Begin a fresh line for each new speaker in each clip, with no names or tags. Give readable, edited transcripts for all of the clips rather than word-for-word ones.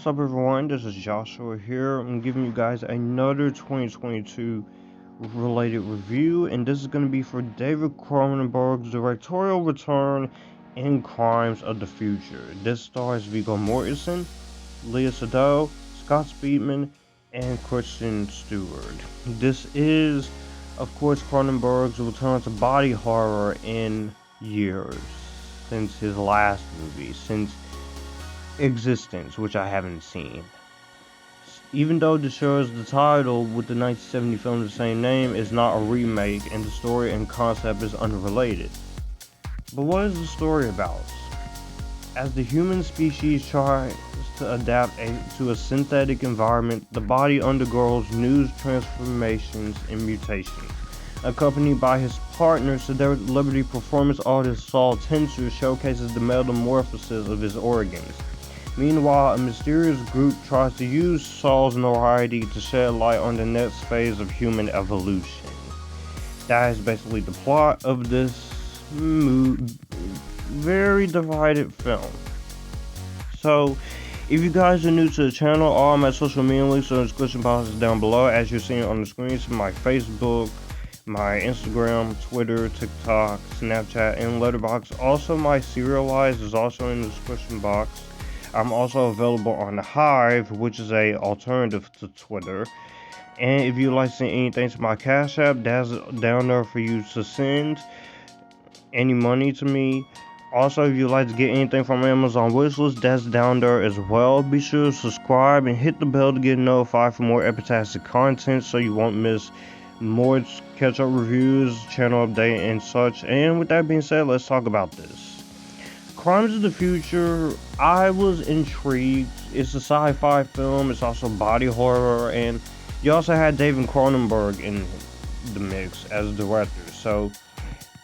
What's up, everyone? This is Joshua here. I'm giving you guys another 2022 related review, and this is going to be for David Cronenberg's directorial return in Crimes of the Future. This stars Viggo Mortensen, Léa Seydoux, Scott Speedman, and Kristen Stewart. This is, of course, Cronenberg's return to body horror in years since his last movie, since Existenz, which I haven't seen. Even though this shares the title with the 1970 film of the same name, is not a remake, and the story and concept is unrelated. But what is the story about? As the human species tries to adapt to a synthetic environment, the body undergoes new transformations and mutations. Accompanied by his partner, celebrity performance artist Saul Tenser showcases the metamorphosis of his organs. Meanwhile, a mysterious group tries to use Saul's notoriety to shed light on the next phase of human evolution. That is basically the plot of this very divided film. So, if you guys are new to the channel, all my social media links are in the description box down below. As you're seeing on the screen, so my Facebook, my Instagram, Twitter, TikTok, Snapchat, and Letterboxd. Also, my Serialized is also in the description box. I'm also available on Hive, which is a alternative to Twitter. And if you'd like to send anything to my Cash App, that's down there for you to send any money to me. Also, if you'd like to get anything from Amazon wishlist, that's down there as well. Be sure to subscribe and hit the bell to get notified for more Epictastic content so you won't miss more catch-up reviews, channel update, and such. And with that being said, let's talk about this. Crimes of the Future, I was intrigued. It's a sci-fi film, it's also body horror, and you also had David Cronenberg in the mix as a director. So,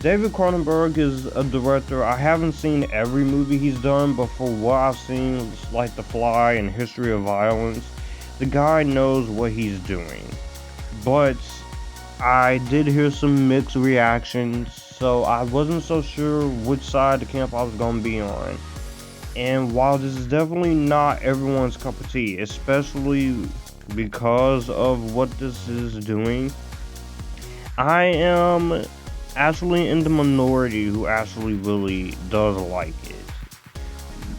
David Cronenberg is a director. I haven't seen every movie he's done, but for what I've seen, like The Fly and History of Violence, the guy knows what he's doing. But I did hear some mixed reactions, so I wasn't so sure which side of the camp I was going to be on. And while this is definitely not everyone's cup of tea, especially because of what this is doing, I am actually in the minority who actually really does like it.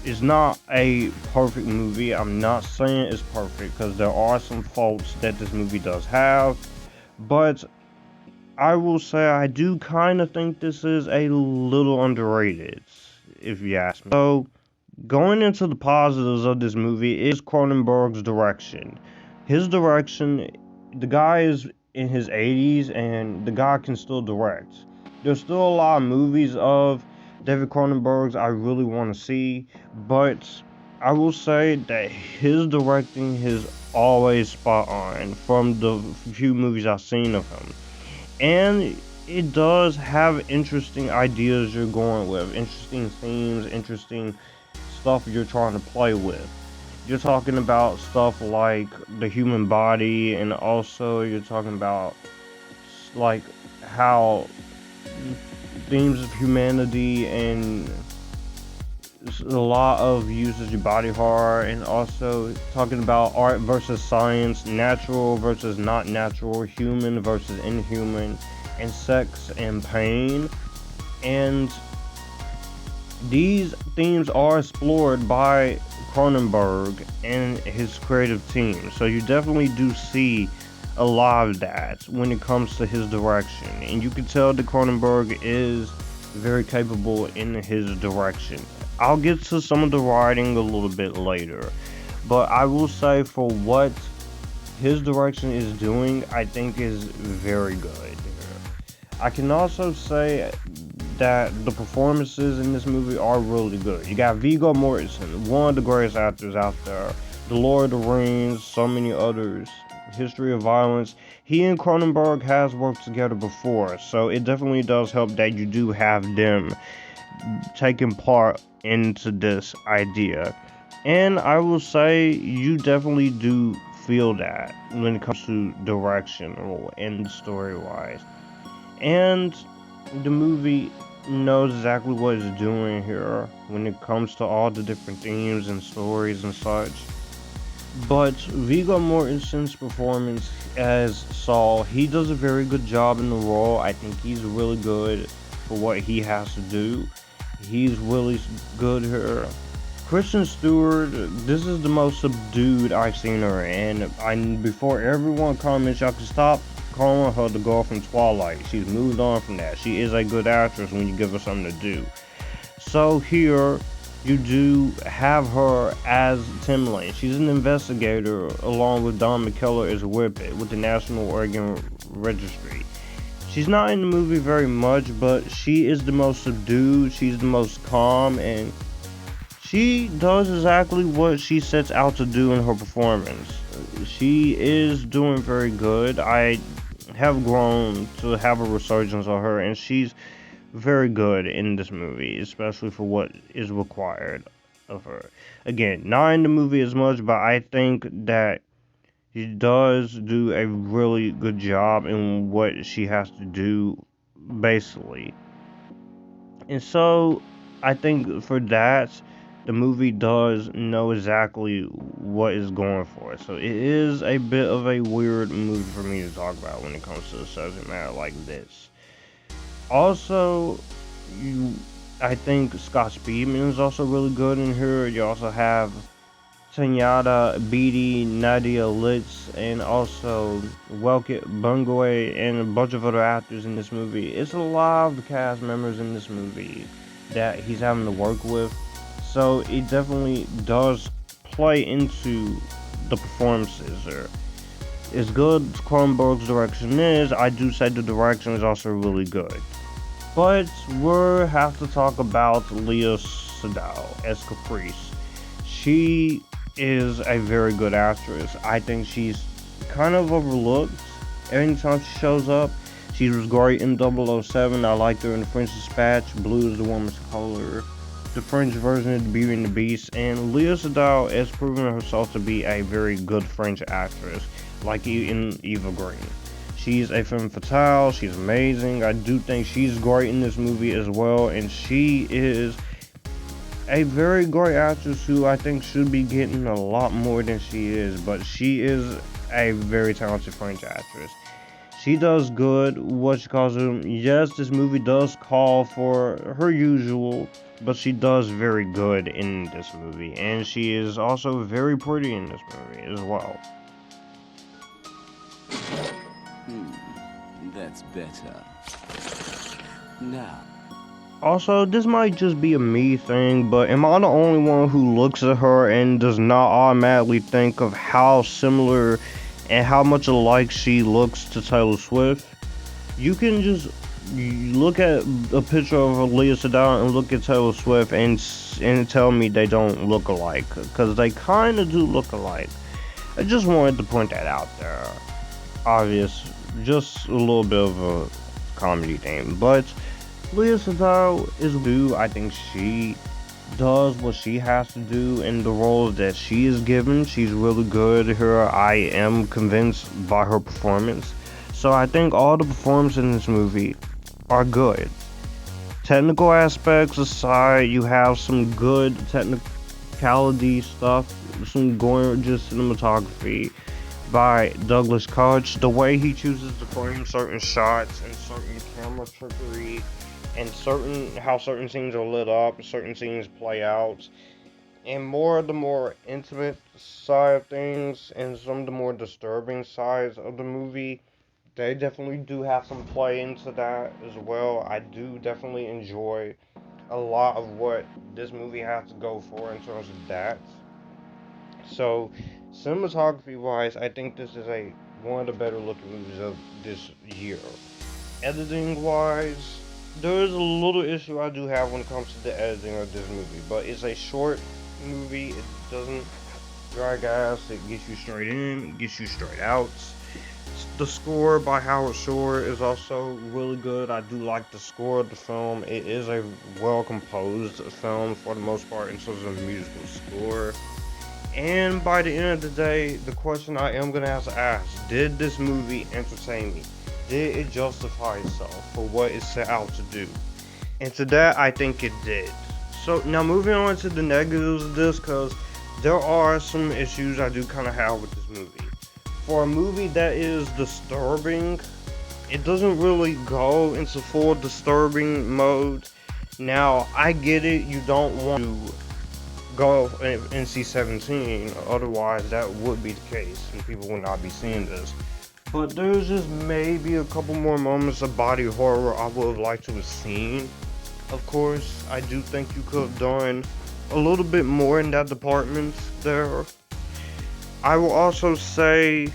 It's not a perfect movie. I'm not saying it's perfect, because there are some faults that this movie does have. But I will say I do kind of think this is a little underrated, if you ask me. So, going into the positives of this movie is Cronenberg's direction. His direction, the guy is in his 80s, and the guy can still direct. There's still a lot of movies of David Cronenberg's I really want to see, but I will say that his directing is always spot on from the few movies I've seen of him. And it does have interesting ideas you're going with, interesting themes, interesting stuff you're trying to play with. You're talking about stuff like the human body, and also you're talking about like how themes of humanity and a lot of uses of body horror, and also talking about art versus science, natural versus not natural, human versus inhuman, and sex and pain. And these themes are explored by Cronenberg and his creative team, so you definitely do see a lot of that when it comes to his direction, and you can tell that Cronenberg is very capable in his direction. I'll get to some of the writing a little bit later, but I will say for what his direction is doing, I think is very good. I can also say that the performances in this movie are really good. You got Viggo Mortensen, one of the greatest actors out there, The Lord of the Rings, so many others, History of Violence. He and Cronenberg has worked together before, so it definitely does help that you do have them taking part into this idea. And I will say you definitely do feel that when it comes to direction and story wise. And the movie knows exactly what it's doing here when it comes to all the different themes and stories and such. But Viggo Mortensen's performance as Saul, he does a very good job in the role. I think he's really good for what he has to do. He's really good here. Kristen Stewart, this is the most subdued I've seen her, and before everyone comments, y'all can stop calling her the girl from Twilight. She's moved on from that. She is a good actress when you give her something to do. So here, you do have her as Tim Lane. She's an investigator along with Don McKellar as Whippet with the National Organ Registry. She's not in the movie very much, but she is the most subdued, she's the most calm, and she does exactly what she sets out to do in her performance. She is doing very good. I have grown to have a resurgence on her, and she's very good in this movie, especially for what is required of her. Again, not in the movie as much, but I think that she does do a really good job in what she has to do, basically. And so, I think for that, the movie does know exactly what is going for it. So it is a bit of a weird movie for me to talk about when it comes to a subject matter like this. Also, you, I think Scott Speedman is also really good in here. You also have Tanyada Beatty, Nadia Litz, and also Welkit Bungwe, and a bunch of other actors in this movie. It's a lot of the cast members in this movie that he's having to work with. So it definitely does play into the performances. Or as good as Cronenberg's direction is, I do say the direction is also really good. But we'll have to talk about Léa Seydoux as Caprice. She is a very good actress. I think she's kind of overlooked anytime she shows up. She was great in 007. I liked her in The French Dispatch. Blue is the Warmest Color. The French version of The Beauty and the Beast. And Léa Seydoux has proven herself to be a very good French actress, like in Eva Green. She's a femme fatale. She's amazing. I do think she's great in this movie as well. And she is a very great actress who I think should be getting a lot more than she is. But she is a very talented French actress. She does good, what she calls them. Yes, this movie does call for her usual, but she does very good in this movie. And she is also very pretty in this movie as well.
That's better. Now.
Also, this might just be a me thing, but am I the only one who looks at her and does not automatically think of how similar and how much alike she looks to Taylor Swift? You can just look at a picture of Léa Seydoux and look at Taylor Swift and tell me they don't look alike, because they kind of do look alike. I just wanted to point that out there. Obvious, just a little bit of a comedy thing, but Léa Seydoux is due. I think she does what she has to do in the roles that she is given. She's really good here. I am convinced by her performance. So I think all the performances in this movie are good. Technical aspects aside, you have some good technicality stuff, some gorgeous cinematography by Douglas Coach. The way he chooses to frame certain shots and certain camera trickery and how certain scenes are lit up, certain scenes play out, and the more intimate side of things and some of the more disturbing sides of the movie, they definitely do have some play into that as well. I do definitely enjoy a lot of what this movie has to go for in terms of that. So, cinematography wise, I think this is one of the better looking movies of this year. Editing wise, there is a little issue I do have when it comes to the editing of this movie, but it's a short movie. It doesn't drag ass. It gets you straight in, it gets you straight out. The score by Howard Shore is also really good. I do like the score of the film. It is a well composed film for the most part in terms of musical score. And by the end of the day, the question I am going to have to ask, did this movie entertain me? Did it justify itself for what it set out to do? And to that, I think it did. So now moving on to the negatives of this, because there are some issues I do kind of have with this movie. For a movie that is disturbing, it doesn't really go into full disturbing mode. Now, I get it, you don't want to go NC-17, otherwise that would be the case, and people would not be seeing this. But there's just maybe a couple more moments of body horror I would have liked to have seen. Of course, I do think you could have done a little bit more in that department there. I will also say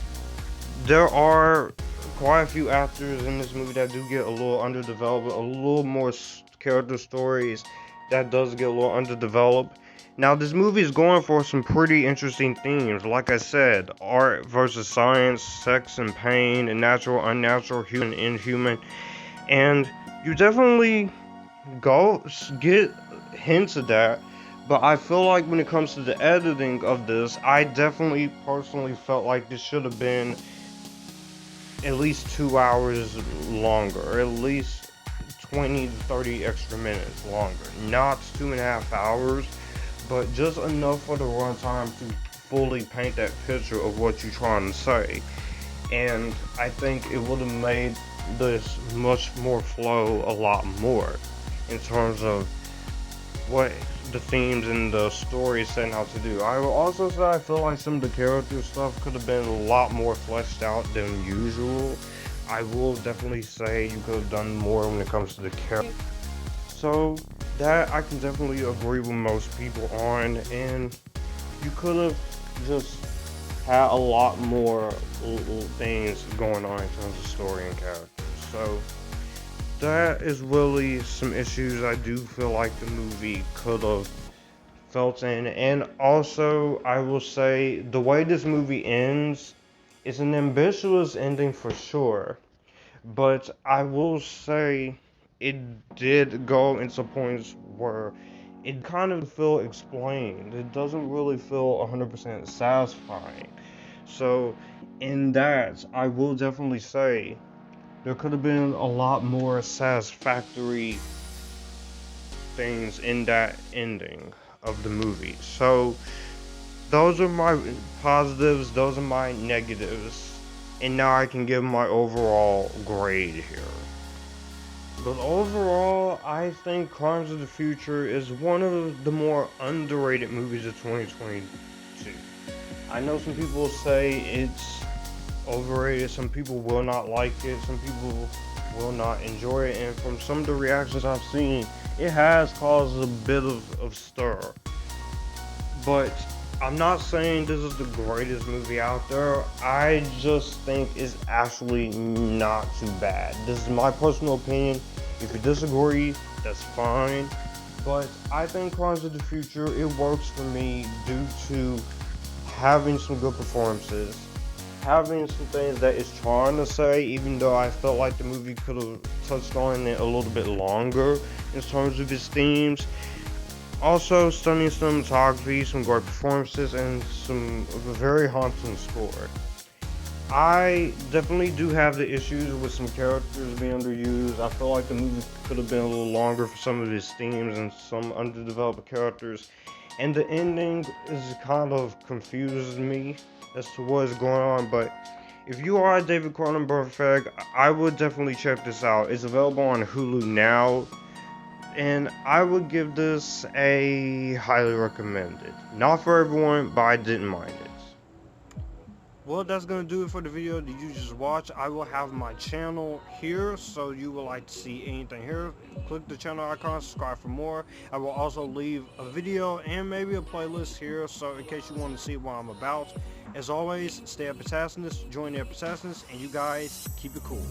there are quite a few actors in this movie that do get a little underdeveloped, a little more character stories that does get a little underdeveloped. Now, this movie is going for some pretty interesting themes. Like I said, art versus science, sex and pain, and natural, unnatural, human, inhuman. And you definitely get hints of that. But I feel like when it comes to the editing of this, I definitely personally felt like this should have been at least 2 hours longer, or at least 20 to 30 extra minutes longer. Not 2.5 hours. But just enough for the runtime to fully paint that picture of what you're trying to say. And I think it would have made this much more flow a lot more in terms of what the themes and the story is setting out to do. I will also say I feel like some of the character stuff could have been a lot more fleshed out than usual. I will definitely say you could have done more when it comes to the character. So that I can definitely agree with most people on, and you could have just had a lot more things going on in terms of story and characters. So that is really some issues I do feel like the movie could have felt in. And also, I will say the way this movie ends is an ambitious ending for sure, but I will say it did go into points where it kind of feel explained. It doesn't really feel 100% satisfying. So in that, I will definitely say there could have been a lot more satisfactory things in that ending of the movie. So those are my positives, those are my negatives, and now I can give my overall grade here. But overall, I think Crimes of the Future is one of the more underrated movies of 2022. I know some people say it's overrated, some people will not like it, some people will not enjoy it, and from some of the reactions I've seen, it has caused a bit of stir. But I'm not saying this is the greatest movie out there. I just think it's actually not too bad. This is my personal opinion. If you disagree, that's fine. But I think Crimes of the Future, it works for me due to having some good performances, having some things that it's trying to say, even though I felt like the movie could have touched on it a little bit longer in terms of its themes. Also, stunning cinematography, some great performances, and a very haunting score. I definitely do have the issues with some characters being underused. I feel like the movie could have been a little longer for some of its themes and some underdeveloped characters. And the ending is kind of confuses me as to what is going on. But if you are a David Cronenberg fan, I would definitely check this out. It's available on Hulu now. And I would give this a highly recommended. Not for everyone, but I didn't mind it. Well, that's going to do it for the video that you just watched. I will have my channel here, so you would like to see anything here. Click the channel icon, subscribe for more. I will also leave a video and maybe a playlist here, so in case you want to see what I'm about. As always, stay Epictasticness, join the Epictasticness, and you guys keep it cool.